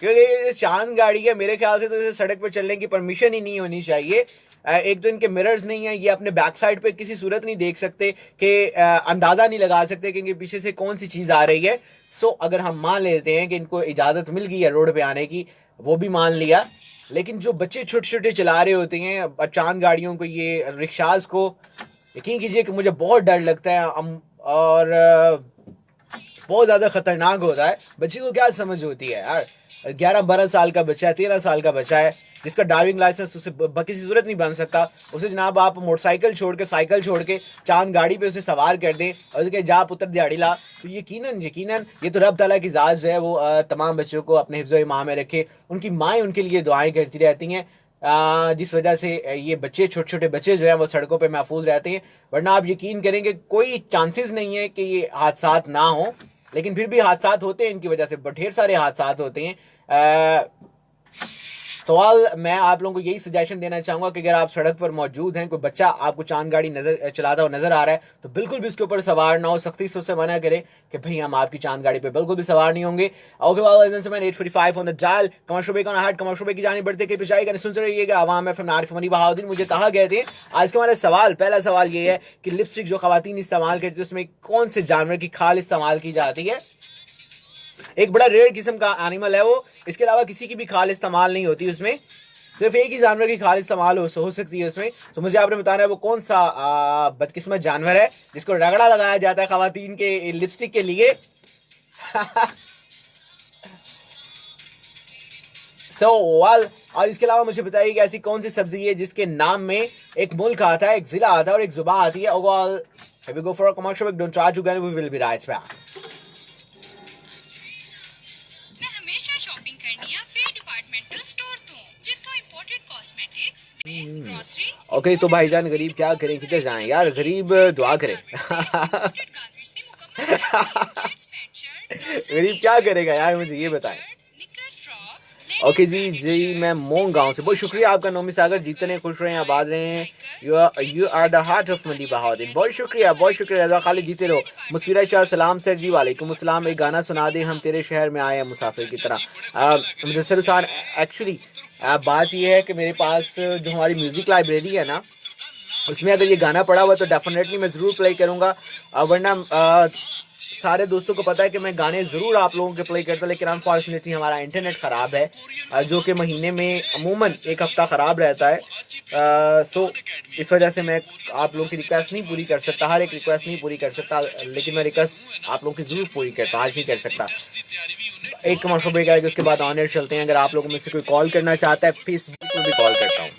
क्योंकि ये चांद गाड़ी है, मेरे ख्याल से तो इसे सड़क पर चलने की परमिशन ही नहीं होनी चाहिए। एक तो इनके मिरर्स नहीं है, ये अपने बैक साइड पे किसी सूरत नहीं देख सकते कि अंदाज़ा नहीं लगा सकते कि इनके पीछे से कौन सी चीज़ आ रही है। सो अगर हम मान लेते हैं कि इनको इजाज़त मिल गई है रोड पे आने की, वो भी मान लिया, लेकिन जो बच्चे छोटे छोटे चला रहे होते हैं चांद गाड़ियों को, ये रिक्शाज को, यकीन कीजिए कि मुझे बहुत डर लगता है और बहुत ज़्यादा ख़तरनाक होता है। बच्चे को क्या समझ होती है यार, 11-12 साल का बच्चा है, 13 साल का बच्चा है जिसका ड्राइविंग लाइसेंस उसे किसी सूरत नहीं बन सकता, उसे जनाब आप मोटरसाइकिल छोड़ के, साइकिल छोड़ के चांद गाड़ी पे उसे सवार कर दें और उसके जा पुत्र दिहाड़ी ला, तो यकीनन ये तो रब ताला की ज़ात जो है वो तमाम बच्चों को अपने हिफ्ज़ ईमान में रखे। उनकी माएँ उनके लिए दुआएं करती रहती हैं, जिस वजह से ये बच्चे, छोटे छोटे बच्चे जो हैं वो सड़कों पे महफूज रहते हैं। वरना आप यकीन करेंगे कोई चांसेस नहीं है कि ये हादसात ना हो, लेकिन फिर भी हादसात होते हैं इनकी वजह से, ढेर सारे हादसात होते हैं। सवाल मैं आप लोगों को यही सजेशन देना चाहूँगा कि अगर आप सड़क पर मौजूद हैं, कोई बच्चा आपको चांद गाड़ी चलाता हुआ नजर आ रहा है तो बिल्कुल भी उसके ऊपर सवार ना हो, सख्ती से उससे मना करें कि भाई हम आपकी चांद गाड़ी पे बिल्कुल भी सवार नहीं होंगे। ओके वाले 845 on the dial, commercial break on heart, commercial break की जानी बढ़ते के पिछाई करने सुनते रहिएगा आवाम एफएम आरिफ मनी बहाउद्दीन। मुझे कहा गए थे आज के हमारे सवाल, पहला सवाल ये है कि लिपस्टिक जो खवातीन इस्तेमाल करती है उसमें कौन से जानवर की खाल इस्तेमाल की जाती है। एक बड़ा रेयर किस्म का एनिमल है वो, इसके अलावा किसी की भी खाल इस्तेमाल नहीं होती उसमें, सिर्फ एक ही जानवर की खाल इस्तेमाल हो सकती है उसमें। तो मुझे आपने बताना है वो कौन सा बदकिस्मत जानवर है जिसको रगड़ा लगाया जाता है खवातीन के लिपस्टिक के लिए। और इसके अलावा मुझे बताइए कि ऐसी कौन सी सब्जी है जिसके नाम में एक मुल्क आता है, एक जिला आता है और एक जुबा आती है। Overall here we go for a commercial break, don't try to get it, we will be right back. Okay तो भाईजान गरीब क्या करें, किधर जाएं यार, गरीब दुआ करें। गरीब क्या करेगा यार, मुझे ये बताएं। ओके जी मैं मोंग गांव से, बहुत शुक्रिया आपका नोमी सागर, जीतने खुश रहे, आबाद रहे हैं, you are the heart of Mandi Bahauddin. बहुत शुक्रिया रजा खालिद, जीते रहो। मुस्फिरा शाह सलाम सर जी, वालेकुम अस्सलाम, एक गाना सुना दे, हम तेरे शहर में आए हैं मुसाफिर की तरह। मुदस्सिर हुसैन, एक्चुअली बात यह है कि मेरे पास जो हमारी म्यूजिक लाइब्रेरी है ना, उसमें अगर ये गाना पड़ा हुआ तो डेफिनेटली मैं ज़रूर प्ले करूँगा, वरना सारे दोस्तों को पता है कि मैं गाने ज़रूर आप लोगों के प्ले करता हूँ, लेकिन अनफॉर्चुनेटली हमारा इंटरनेट ख़राब है जो कि महीने में अमूमन एक हफ़्ता ख़राब रहता है। सो इस वजह से मैं आप लोगों की रिक्वेस्ट नहीं पूरी कर सकता, हर एक रिक्वेस्ट नहीं पूरी कर सकता, लेकिन मैं रिक्वेस्ट आप लोगों की ज़रूर पूरी करता, आज नहीं कर सकता। एक कमर्शियल ब्रेक आएगा, उसके बाद ऑन एयर चलते हैं। अगर आप लोगों में से कोई कॉल करना चाहता है, फेसबुक में भी कॉल करता हूँ।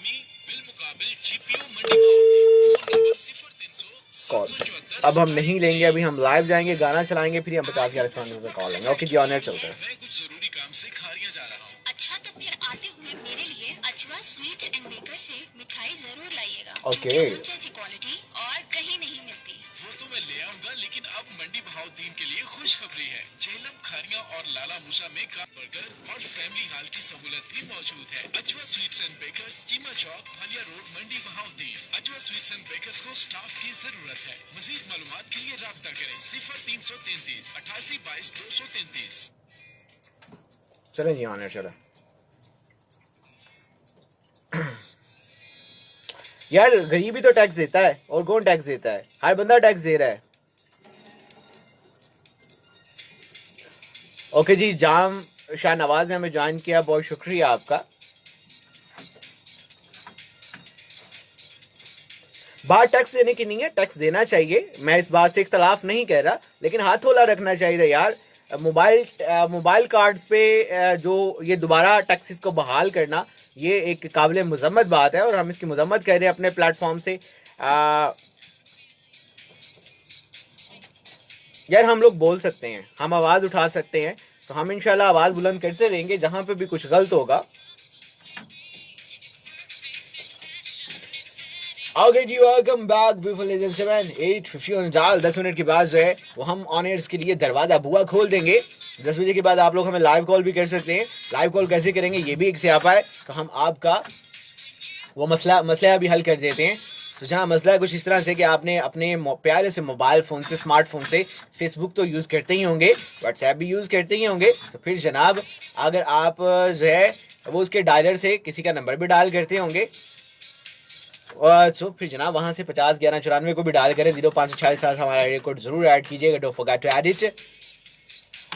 कॉल अब हम नहीं लेंगे, अभी हम लाइव जाएंगे, गाना चलाएंगे, फिर हम 50,000 रुपये कॉल लेंगे। ओके जी, ऑन एयर चलते हैं। मैं कुछ जरूरी काम से खारिया जा रहा हूँ। अच्छा, तो फिर आते हुए मेरे लिए अजवा स्वीट्स एंड बेकर से मिठाई जरूर लाइएगा। ओके। क्योंकि जैसी क्वालिटी और कहीं नहीं मिलती। वो तो मैं ले आऊंगा, लेकिन अब मंडी बहाउद्दीन के लिए खुशखबरी है। झेलम, खारिया और लाला मूसा में कार बर्गर और फैमिली हाल की सहूलत भी मौजूद है। Ajwa Sweets and Bakers, Cheema Chowk, Bhalia Road, Mandi Bahauddin. Ajwa Sweets and Bakers को स्टाफ की जरूरत है। मजीद मालूमात के लिए राब्ता करें 0333 88 22 233। चले जी, ऑन एयर चले। यार गरीबी तो टैक्स देता है, और कौन टैक्स देता है? हर बंदा टैक्स दे रहा है। ओके जी, जाम शाह नवाज ने हमें ज्वाइन किया, बहुत शुक्रिया आपका। बात टैक्स देने की नहीं है, टैक्स देना चाहिए, मैं इस बात से इख्तलाफ नहीं कह रहा, लेकिन हाथ होला रखना चाहिए यार। मोबाइल कार्ड्स पे जो ये दोबारा टैक्सेस को बहाल करना, ये एक काबिल मजम्मत बात है, और हम इसकी मजम्मत कर रहे हैं अपने प्लेटफॉर्म से। यार हम लोग बोल सकते हैं, हम आवाज़ उठा सकते हैं, तो हम इंशाल्लाह आवाज़ बुलंद करते रहेंगे जहाँ पे भी कुछ गलत होगा। ओके जी, welcome back beautiful legend 7-8-50 on dial. 10 minute के बाद जो है वो हम ऑन एयर्स के लिए दरवाज़ा बुआ खोल देंगे। 10 बजे के बाद आप लोग हमें लाइव कॉल भी कर सकते हैं। लाइव कॉल कैसे करेंगे ये भी एक से आप आए, तो हम आपका वो मसला भी हल कर देते हैं। तो जनाब मसला है कुछ इस तरह से कि आपने अपने प्यारे से मोबाइल फ़ोन से, स्मार्टफोन से फेसबुक तो यूज़ करते ही होंगे, व्हाट्सएप भी यूज़ करते ही होंगे। तो फिर जनाब अगर आप जो है वो उसके डायलर से किसी का नंबर भी डायल करते होंगे, और तो फिर जनाब वहाँ से 50 11 94 को भी डायल करें। 0546 हमारा एरिया कोड जरूर ऐड कीजिएगा, don't forget to add it.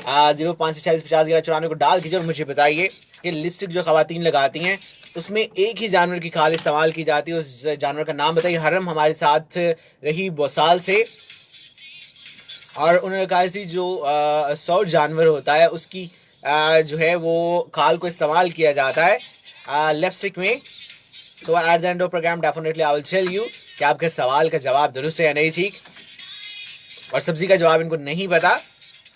0546 50 11 94 को डाल कीजिए, और मुझे बताइए कि लिपस्टिक जो ख़वातीन लगाती हैं उसमें एक ही जानवर की खाल इस्तेमाल की जाती है, उस जानवर का नाम बताइए। हरम हमारे साथ रही 2 साल से, और उन्होंने कहा कि जो 100 जानवर होता है उसकी जो है वो खाल को इस्तेमाल किया जाता है लिपस्टिक में। So at the end of program definitely I will tell you कि आपके सवाल का जवाब दुरुस्त है या नहीं ठीक, और सब्जी का जवाब इनको नहीं पता,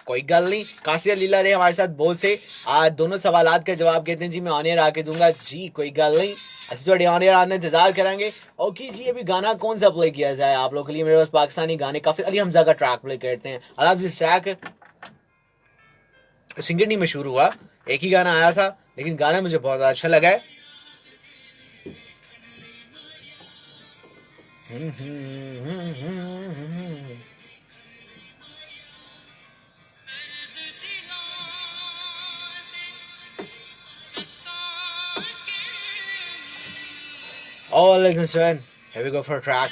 कोई गल नहीं। कासिया लीला रे हमारे साथ बहुत से आज दोनों सवालात का जवाब कहते हैं जी मैं ऑन एयर आके दूंगा जी, कोई गल नहीं, असि थोड़े ऑन एयर आने इंतजार करेंगे। ओके जी, अभी गाना कौन सा प्ले किया जाए आप लोगों के लिए? मेरे पास पाकिस्तानी गाने काफी, अली हमजा का ट्रैक प्ले करते हैं। अलाव दिस ट्रैक सिंगर नहीं मशहूर हुआ, एक ही गाना आया था, लेकिन गाना मुझे बहुत अच्छा लगा है। All ladies and here we go for a track.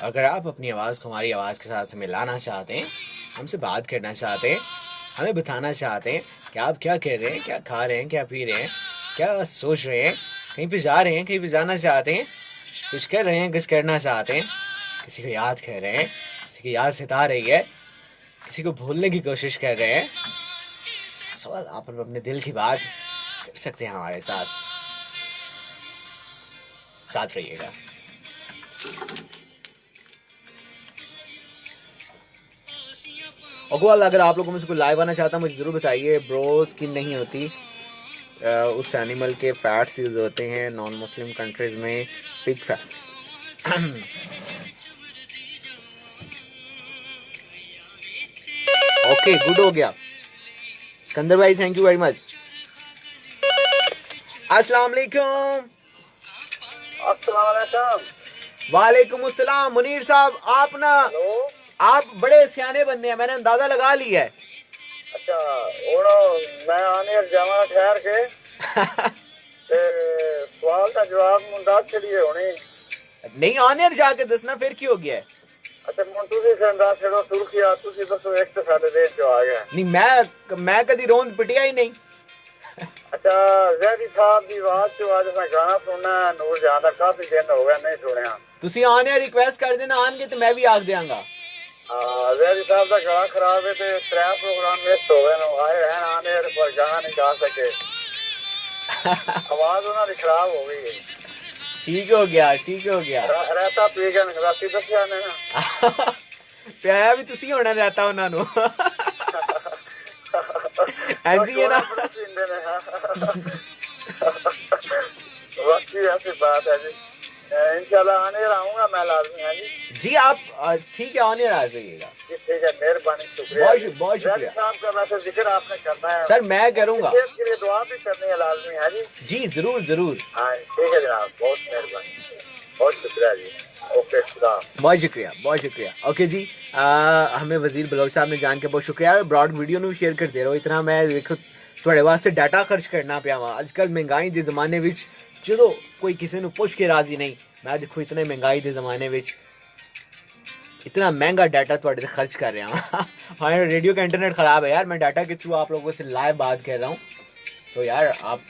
अगर आप अपनी आवाज़ को हमारी आवाज़ के साथ मिलाना चाहते हैं, हमसे बात करना चाहते हैं, हमें बताना चाहते हैं कि आप क्या कर रहे हैं, क्या खा रहे हैं, क्या पी रहे हैं, क्या सोच रहे हैं, कहीं पे जा रहे हैं, कहीं पे जाना चाहते हैं, कुछ कर रहे हैं, कुछ करना चाहते हैं, किसी को याद कर रहे हैं, किसी की याद सता रही है, किसी को भूलने की कोशिश कर रहे हैं, सवाल आप अपने दिल की बात कर सकते हैं हमारे साथ रहिएगा। अगवाल अगर आप लोगों में से कोई लाइव आना चाहता है मुझे ज़रूर बताइए। ब्रो स्किन नहीं होती, उस एनिमल के फैट्स यूज़ होते हैं नॉन मुस्लिम कंट्रीज में, पिग फैट। ओके गुड हो गया सिकंदर भाई, थैंक यू वेरी मच। अस्सलाम वालेकुम। वालेकुम अस्सलाम। मुनीर साहब आप बड़े सियाने बंदे हैं, मैंने अंदाजा लगा लिया है। अच्छा मैं आने जावा ठहर के ते सवाल का जवाब मुंडा छड़िए होने नहीं, आने जाके दसना फिर क्यों हो गया है? अच्छा मुन तुसी संदा छड़ो सुर्खिया तुसी दसो एक तो साडे देश जो आ गया नहीं। मैं कदी रोंद पिटिया ही नहीं। अच्छा जैदी साहब दी आवाज जो आज मैं गाना सुनना नूर जादा काफी दिन हो गया नहीं सुनया। तुसी आने रिक्वेस्ट कर देना आनगे तो मैं भी आख देंगा। जैदी साहब का गला खराब है ते 3 प्रोग्राम मिस हो गए न आए हैं आने पर गाना नहीं गा सके आवाज उन्हां दी खराब हो गई है। ठीक हो गया, ठीक हो गया। रहता पी गए राती दस जाने ना ਪਿਆਇਆ ਵੀ ਤੁਸੀਂ ਹੋਣਾ ਰਹਿਤਾ ਉਹਨਾਂ ਨੂੰ। ਐਂਜੀ है ना। बड़ा पींदे ने वाकई ऐसी बात है जी। इंशाल्लाह आने रहूंगा मैं लाजमी है जी। जी आप ठीक है, आने आ जाइएगा। जी ठीक है, मेहरबानी, शुक्रिया। बहुत शुक्रिया साहब का वैसे जिक्र आपने करना है सर, मैं करूंगा। इसके लिए दुआ भी करनी है लाजमी है जी। जी जरूर जरूर। हाँ ठीक है जनाब, बहुत मेहरबानी, बहुत शुक्रिया जी। ओके खुदा। बहुत शुक्रिया, बहुत शुक्रिया। ओके जी, हमें वजीर बलोच साहब ने जान के बहुत शुक्रिया। ब्रॉड वीडियो ਨੂੰ शेयर करते रहो। इतना मैं देखो ਤੁਹਾਡੇ ਵਾਸਤੇ ਡਾਟਾ ਖਰਚ ਕਰਨਾ ਪਿਆ ਵਾ ਅੱਜ ਕੱਲ ਮਹਿੰਗਾਈ ਦੇ ਜ਼ਮਾਨੇ ਵਿੱਚ। ਜਦੋਂ ਕੋਈ ਕਿਸੇ ਨੂੰ ਪੁੱਛ ਕੇ ਰਾਜ਼ੀ नहीं, मैं देखो इतने महंगाई के ज़माने में इतना महंगा डाटा थोड़े से खर्च कर रहा हूँ। हाँ रेडियो का इंटरनेट ख़राब है यार, मैं डाटा के थ्रू आप लोगों से लाइव बात कर रहा हूँ। तो यार आप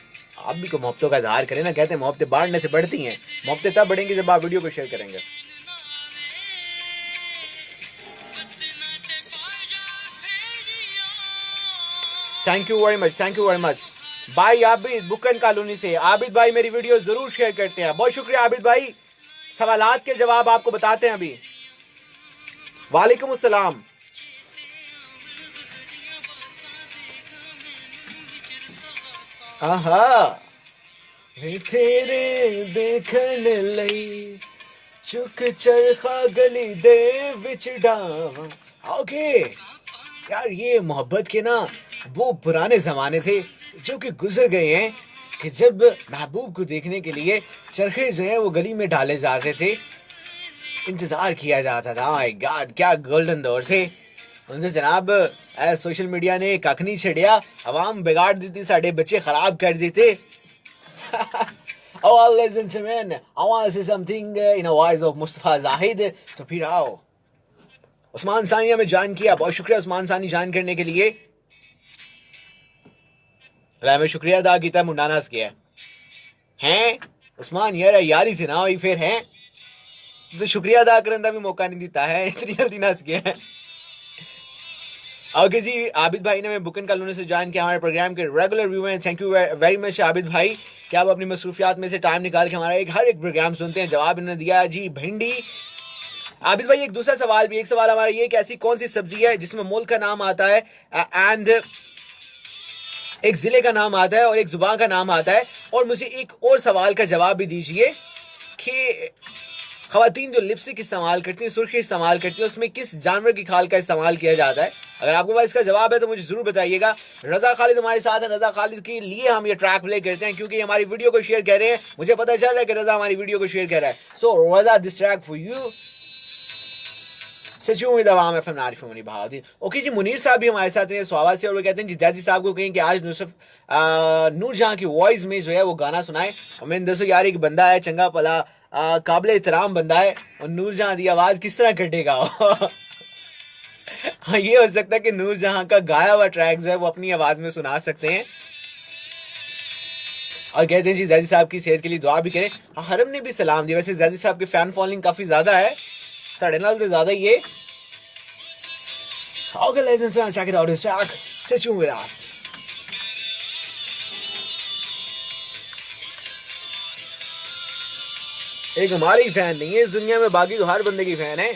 भी को मोहब्बतों का इजहार करें ना। कहते हैं मोहब्बतें बांटने से बढ़ती हैं, मोहब्बतें तब बढ़ेंगी जब आप वीडियो को शेयर करेंगे। Thank you very much, thank you very much भाई। आबिद बुकन कॉलोनी से आबिद भाई मेरी वीडियो ज़रूर शेयर करते हैं। बहुत शुक्रिया आबिद भाई। सवालात के जवाब आपको बताते हैं अभी। वालेकुम अस्सलाम। आहा तेरे देखने लई चुक चरखा गली दे विच डावा। ओके यार, ये मोहब्बत के ना वो पुराने ज़माने थे जो कि गुजर गए हैं, कि जब महबूब को देखने के लिए चरखे जो है वो गली में डाले जाते थे, इंतज़ार किया जाता था। माय गॉड, क्या गोल्डन दौर थे उनसे जनाब। सोशल मीडिया ने कख नहीं छड़िया, आवाम बिगाड़ दी थी, साढ़े बच्चे ख़राब कर देते। Oh, ladies and gentlemen, I want to say something in a voice of Mustafa Zahid. तो फिर आओ। उस्मान सानी हमें ज्वाइन किया, बहुत शुक्रिया उस्मान सानी ज्वाइन करने के लिए। हमें शुक्रिया अदा किया मुंडा नस गया हैं उस्मान यार, यारी थी ना वही फिर हैं तो शुक्रिया अदा करने का भी मौका नहीं देता है, इतनी जल्दी नस गया है। ओके जी, आबिद भाई ने हमें बुकन कॉलोनी से ज्वाइन किया, हमारे प्रोग्राम के रेगुलर व्यूअर हैं। Thank you very much Abid भाई, क्या आप अपनी मसरूफियात में से टाइम निकाल के हमारा हर एक प्रोग्राम सुनते हैं। जवाब इन्होंने दिया जी भिंडी। आबिद भाई एक दूसरा सवाल भी, एक सवाल हमारा ये कि ऐसी कौन सी सब्जी है जिसमें मुल्क का नाम आता है एंड एक जिले का नाम आता है और एक जुबान का नाम आता है। और मुझे एक और सवाल का जवाब भी दीजिए कि ख़वातीन जो लिपस्टिक इस्तेमाल करती हैं, सुर्खी इस्तेमाल करती हैं, उसमें किस जानवर की खाल का इस्तेमाल किया जाता है। अगर आपके पास इसका जवाब है तो मुझे ज़रूर बताइएगा। रज़ा खालिद हमारे साथ हैं, रज़ा खालिद के लिए हम ये ट्रैक प्ले करते हैं क्योंकि हमारी वीडियो को शेयर कर रहे हैं। मुझे पता चल रहा है कि रज़ा हमारी वीडियो को शेयर कर रहा है। सो रज़ा, दिस ट्रैक फॉर यू। सचूं में दवाम एफएम नारिफ मुनी बहादुर। ओके जी, मुनीर साहब भी हमारे साथ हैं स्वावा से, और वो कहते हैं जिजाजी साहब को कहें कि आज नूर जहां की वॉइस में जो है वो गाना सुनाए। और मैंने दोस्तों यार एक बंदा है चंगा भला काबिल एहतराम बंदा है, और नूर जहां की आवाज़ किस तरह कटेगा। हाँ ये हो सकता है कि नूर जहां का गाया हुआ ट्रैक जो है वो अपनी आवाज़ में सुना सकते हैं। और कहते हैं जी जाजी साहब की सेहत के लिए दुआ भी करें। हाँ हरम ने भी सलाम दिया। वैसे जाजी साहब की फ़ैन फॉलोइंग काफ़ी ज़्यादा है, साढ़े नाल तो ज़्यादा ही है। Okay, ladies and gentlemen, check it out this track. Stay tuned with us. एक हमारी फैन नहीं है इस दुनिया में, बाकी तो हर बंदे की फैन है।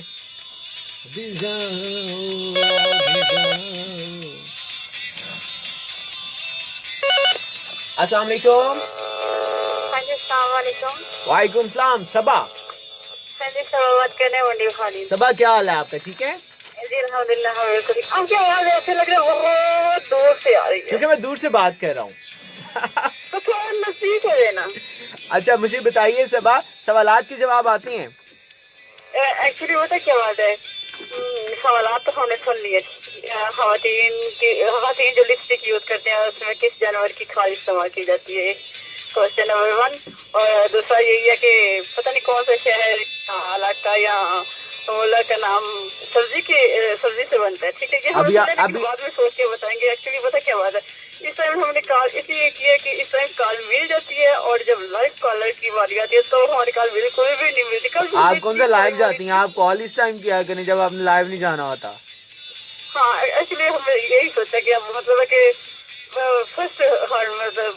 अस्सलाम वालेकुम। वालेकुम सलाम। सबा बात करने वाली खाली। सबा क्या हाल है आपका? ठीक है जी अल्हम्दुलिल्लाह। आपकी आवाज ऐसे लग रहा है बहुत दूर से आ रही है। क्योंकि मैं दूर से बात कर रहा हूँ। तो थोड़ा नजदीक हो जाना। अच्छा मुझे बताइए सबा, सवालात के जवाब आते हैं? एक्चुअली पता क्या बात है, सवालात तो हमने सुन लिए। खवातीन जो लिपस्टिक यूज करते हैं उसमें किस जानवर की खाल इस्तेमाल की जाती है, क्वेश्चन नंबर 1। और दूसरा यही है कि पता नहीं कौन सा शहर इलाका या मोहल्ला का नाम सब्जी से बनता है। ठीक है, ये हम बाद में सोच के बताएंगे। एक्चुअली पता क्या बात है, इस टाइम हमने कॉल इसलिए किया कि इस टाइम कॉल मिल जाती है, और जब लाइव कॉलर की बारी आती है तो हमारी कॉल बिल्कुल भी नहीं मिलती। कल आप कौन सा लाइव जाती हैं? आप कॉल इस टाइम किया करें जब आपने लाइव नहीं जाना होता। हाँ एक्चुअली हमने यही सोचा कि अब मतलब है कि फर्स्ट हार्ड मतलब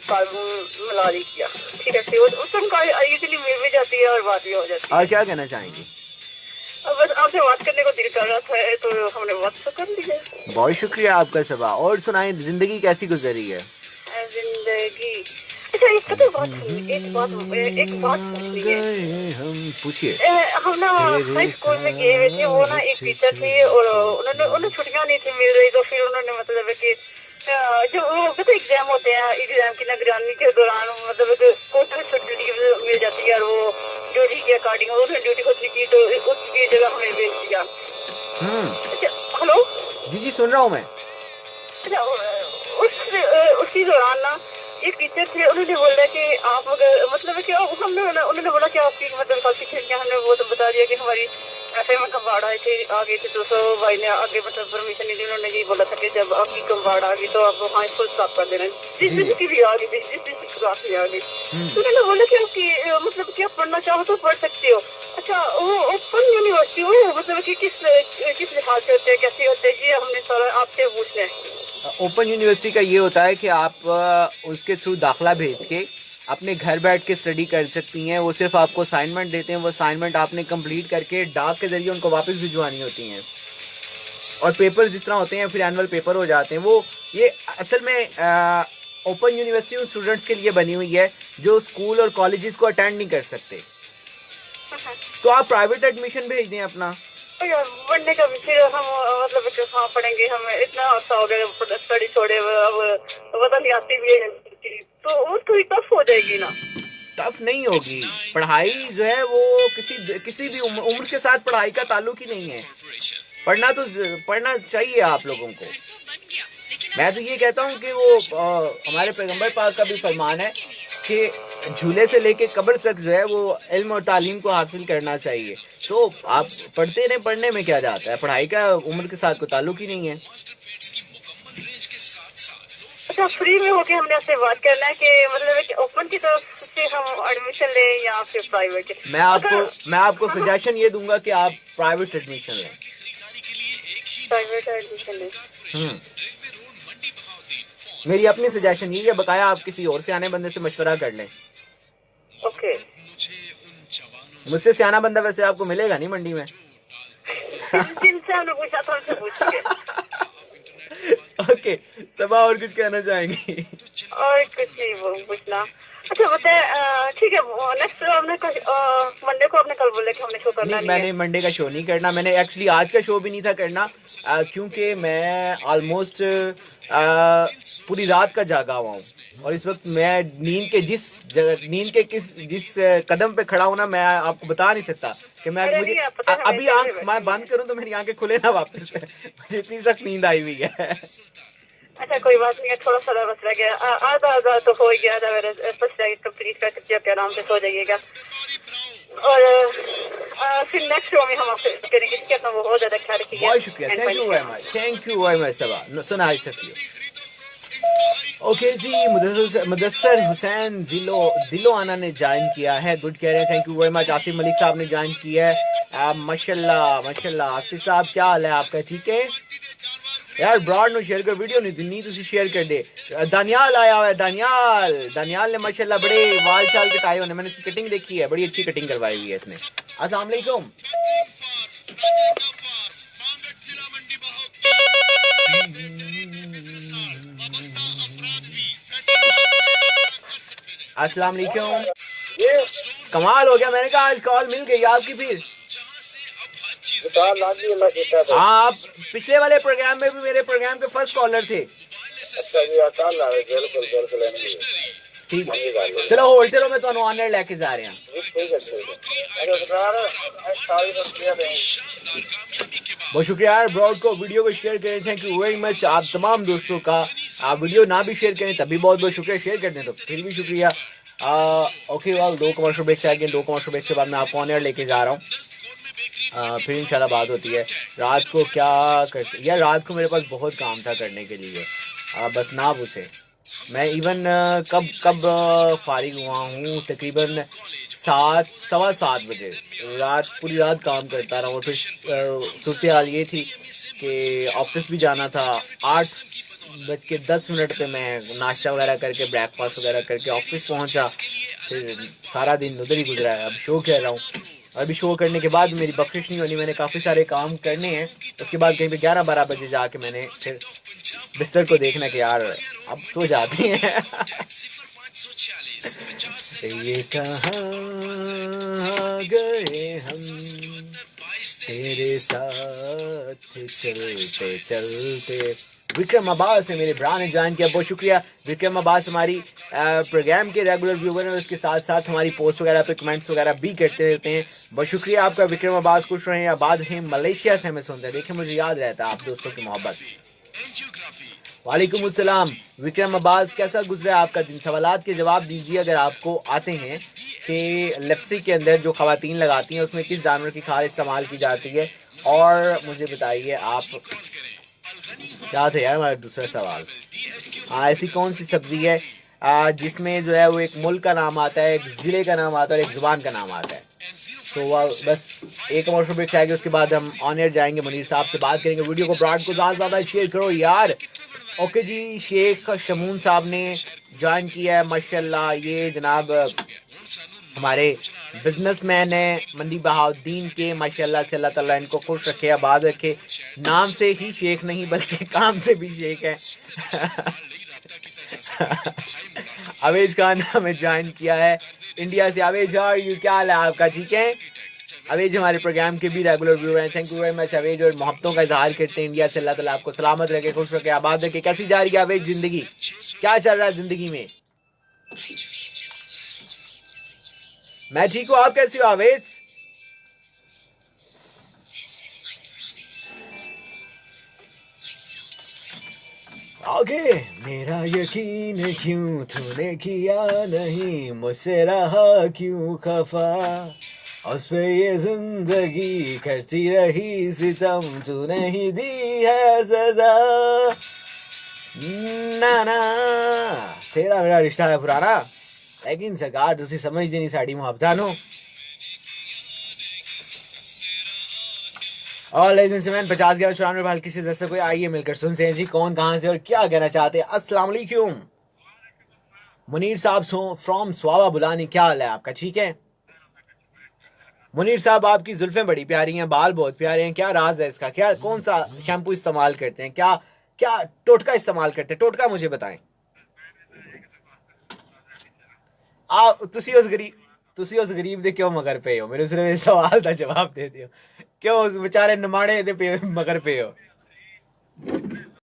मिला ली किया, ठीक है। फिर उस टाइम का यूजली मिल भी जाती है और बात भी हो जाती है। और क्या कहना चाहेंगी? अब बस आपसे बात करने को दिल कर रहा था तो हमने बात तो कर ली है। बहुत शुक्रिया आपका सबा। और सुनाएं, जिंदगी कैसी गुजरी है? जिंदगी अच्छा एक तो बात सुनिए, एक बात पूछनी है। हम पूछिए। हम ना हाई स्कूल में गए हुए थे, वो ना एक टीचर थे और उन्हें छुट्टियां नहीं थी मिल रही, तो फिर उन्होंने मतलब है कि जो वो पता एग्जाम होते हैं, एग्जाम की निगरानी के दौरान मतलब कोई छुट्टी मिल जाती है और वो ड्यूटी के अकॉर्डिंग उन्होंने ड्यूटी खुद की, तो उसकी जगह हमें भेज दिया। अच्छा हेलो जी जी सुन रहा हूँ मैं। अच्छा उसी दौरान ना एक टीचर थे, उन्होंने बोला कि आप अगर मतलब है कि हमने उन्होंने बोला कि आपकी मतलब क्वालिफिकेशन, हमने वो तो बता दिया कि हमारी ऐसे में कम्बाड़ आए थे आ गए थे, तो भाई ने आगे मतलब परमिशन नहीं दी। उन्होंने यही बोला था कि जब आपकी कम्बाड़ आ गई तो आप वहाँ फुल स्टॉप कर देना, जिस दिन की भी आ गई, जिस दिन की क्लास में आ गई। तो उन्होंने बोला कि आपकी मतलब कि आप पढ़ना चाहो तो पढ़ सकते हो। अच्छा वो ओपन यूनिवर्सिटी वो मतलब कि किस लिहाज से होते हैं, कैसे होते हैं, ये हमने सारा आपसे पूछना है। ओपन यूनिवर्सिटी का ये होता है कि आप उसके थ्रू दाखला भेज के अपने घर बैठ के स्टडी कर सकती हैं। वो सिर्फ आपको असाइनमेंट देते हैं, वो असाइनमेंट आपने कंप्लीट करके डाक के जरिए उनको वापस भिजवानी होती हैं। और पेपर जिस तरह होते हैं फिर एनुअल पेपर हो जाते हैं। वो ये असल में ओपन यूनिवर्सिटी उन स्टूडेंट्स के लिए बनी हुई है जो स्कूल और कॉलेजेस को अटेंड नहीं कर सकते। तो आप प्राइवेट एडमिशन भेज दें अपना। पढ़ने का भी फिर हम मतलब कहाँ पढ़ेंगे, हम इतना अर्सा हो गया स्टडी छोड़े, अब पता नहीं आती भी है तो वो थोड़ी टफ हो जाएगी ना। टफ नहीं होगी, पढ़ाई जो है वो किसी भी उम्र के साथ पढ़ाई का ताल्लुक ही नहीं है। पढ़ना चाहिए आप लोगों को। मैं तो ये कहता हूँ कि वो हमारे पैगंबर पाक का भी फरमान है कि झूले से लेके कब्र तक जो है वो इल्म और तालीम को हासिल करना चाहिए। तो आप पढ़ते रहे, पढ़ने में क्या जाता है, पढ़ाई का उम्र के साथ कोई ताल्लुक ही नहीं है। अच्छा फ्री में होके हमने आपसे बात करना है कि मतलब कि ओपन की तरफ से हम एडमिशन लें या फिर प्राइवेट? मैं आपको सजेशन ये दूंगा कि आप प्राइवेट एडमिशन लें। प्राइवेट एडमिशन लें। मेरी अपनी सजेशन ये है, बकाया आप किसी और सियाने बंदे से मशवरा कर लें। ओके। मुझसे सियाना बंदा वैसे आपको मिलेगा नहीं मंडी में। जिनसे हमने पूछा था उनसे पूछिए। ओके सबा और कुछ कहना चाहेंगी? और कुछ नहीं वो पूछना। अच्छा बताए ठीक है, नेक्स्ट हमने मंडे को आपने कल बोला कि हमने शो करना नहीं, मैंने मंडे का शो नहीं करना। मैंने एक्चुअली आज का शो भी नहीं था करना क्योंकि मैं ऑलमोस्ट पूरी रात का जागा हुआ हूँ और इस वक्त मैं नींद के जिस कदम पे खड़ा हूँ ना, मैं आपको बता नहीं सकता कि मैं मुझे अभी आंख मैं बंद करूँ तो मेरी आंखें खुले ना वापस। मुझे इतनी सख्त नींद आई हुई है। अच्छा कोई बात नहीं है, थोड़ा सा बस रह गया, आधा तो हो गया, आधा मेरा बस रह गया, कंप्लीट करके आराम से सो जाइएगा। और फिर नेक्स्ट शो में हम आपसे करेंगे, ठीक है? वो बहुत ज़्यादा ख्याल रखिएगा। बहुत शुक्रिया, थैंक यू वेरी मच सबा। सुना है सफियो। ओके जी, मुदस्सर हुसैन दिलो आना ने ज्वाइन किया है, गुड कह रहे हैं, thank you very much. Asif Malik साहब ने ज्वाइन किया है, माशाल्लाह। आसिफ साहब क्या हाल है आपका, ठीक है यार? ब्रॉड नो शेयर कर वीडियो नहीं तुसी शेयर कर दे। दानियाल आया हुआ है, दानियाल ने माशाल्लाह बड़े वाल शाल कटाए हुए, मैंने इसकी कटिंग देखी है, बड़ी अच्छी कटिंग करवाई हुई है इसने। अस्सलाम वालेकुम। अस्सलाम वालेकुम। कमाल हो गया, मैंने कहा आज कॉल मिल गई आपकी। फिर हाँ, आप पिछले वाले प्रोग्राम में भी मेरे प्रोग्राम के फर्स्ट कॉलर थे। ठीक है, चलो होल्ड करो, मैं तो ऑनर लेके जा रहे हैं। बहुत शुक्रिया यार, ब्रॉड को वीडियो को शेयर करें, थैंक यू वेरी मच। आप तमाम दोस्तों का आप वीडियो ना भी शेयर करें तभी बहुत बहुत शुक्रिया, शेयर कर दें तो फिर भी शुक्रिया। ओके वाल 2 कमर्शियल ब्रेक से आगे 2 कमर्शियल ब्रेक के बाद मैं आपको ऑनर लेके जा रहा हूँ। फिर इंशाल्लाह बात होती है। रात को क्या करते यार, रात को मेरे पास बहुत काम था करने के लिए, बस ना पूछे। मैं इवन कब फारिग हुआ हूँ, तकरीबन 7-7:15 बजे। पूरी रात काम करता रहा और फिर सूरत हाल ये थी कि ऑफिस भी जाना था। 10:10 पे मैं नाश्ता वगैरह करके ब्रेकफास्ट वगैरह करके ऑफिस पहुंचा। फिर सारा दिन उधर ही गुजरा है। अब शो कर रहा हूँ, अभी शो करने के बाद मेरी बख्शिश नहीं होनी, मैंने काफ़ी सारे काम करने हैं। उसके बाद कहीं पे 11-12 बजे जाके मैंने फिर बिस्तर को देखना कि यार अब सो जाते हैं। ये कहाँ गए हम तेरे साथ चलते चलते। विक्रम अब्बास है मेरे ब्रा ने ज्वाइन किया, बहुत शुक्रिया विक्रम अब्बास। हमारी प्रोग्राम के रेगुलर व्यूवर हैं, उसके साथ साथ हमारी पोस्ट वगैरह पे कमेंट्स वगैरह भी करते रहते हैं। बहुत शुक्रिया आपका विक्रम अब्बास, खुश रहें, आबाद हैं। मलेशिया से हमें सुनते हैं, देखिए मुझे याद रहता है आप दोस्तों की मोहब्बत। वालेकुम अस्सलाम विक्रम अब्बास, कैसा गुजरा आपका दिन? सवालात के जवाब दीजिए अगर आपको आते हैं कि लिपस्टिक के अंदर जो ख़वातीन लगाती हैं उसमें किस जानवर की खाल इस्तेमाल की जाती है। और मुझे बताइए आप क्या थे यार हमारा दूसरा सवाल। हाँ, ऐसी कौन सी सब्ज़ी है जिसमें जो है वो एक मुल्क का नाम आता है, एक ज़िले का नाम आता है और एक ज़ुबान का नाम आता है। तो बस एक कमर्शियल ब्रेक आएगी, उसके बाद हम ऑन एयर जाएंगे, मुनीर साहब से बात करेंगे। वीडियो को ब्रॉड को ज़्यादा ज़्यादा शेयर करो यार। ओके जी, शेख शमून साहब ने ज्वाइन किया है माशाल्लाह। ये जनाब हमारे बिजनेसमैन हैं मंडी बहाउद्दीन के, माशाल्लाह से अल्लाह ताला इनको खुश रखे, आबाद रखे। नाम से ही शेख नहीं बल्कि काम से भी शेख हैं। अवेज खान हमें ज्वाइन किया है इंडिया से। अवेज और यू क्या हाल है आपका? ठीक है अवेज, हमारे प्रोग्राम के भी रेगुलर व्यूअर हैं। Thank you very much Awez, और मोहब्बतों का इजहार करते हैं इंडिया से। अल्लाह ताला आपको सलामत रखे, खुश रखे, आबाद रखे। कैसी जा रही है अवेज जिंदगी? क्या चल रहा है जिंदगी में? मैं ठीक हूँ, आप कैसी हो अवेज? आगे मेरा यकीन क्यों तूने किया नहीं, मुझसे रहा क्यों खफा, उस पे ये जिंदगी करती रही सितम, तू नहीं दी है सजा। ना ना तेरा मेरा रिश्ता है पुराना, लेकिन सरकार तुसी समझदी नहीं साड़ी मुहब्बतां नूं। और लेडीज एंड 50-11-94 हल्की से जैसे कोई आइए मिलकर सुनते हैं जी कौन कहाँ से और क्या कहना चाहते हैं। अस्सलाम वालेकुम मुनीर साहब फ्रॉम स्वावा बुलानी, क्या हाल है आपका? ठीक है मुनीर साहब, आपकी जुल्फें बड़ी प्यारी हैं, बाल बहुत प्यारे हैं, क्या राज है इसका? क्या कौन सा शैम्पू इस्तेमाल करते हैं? क्या क्या टोटका इस्तेमाल करते हैं? टोटका मुझे बताएं। आप तुसी उस गरीब दे क्यों मगर पे हो? मेरे सिर्फ सवाल का जवाब दे दियो, क्यों उस बेचारे नमाड़े दे पे मगर पे हो?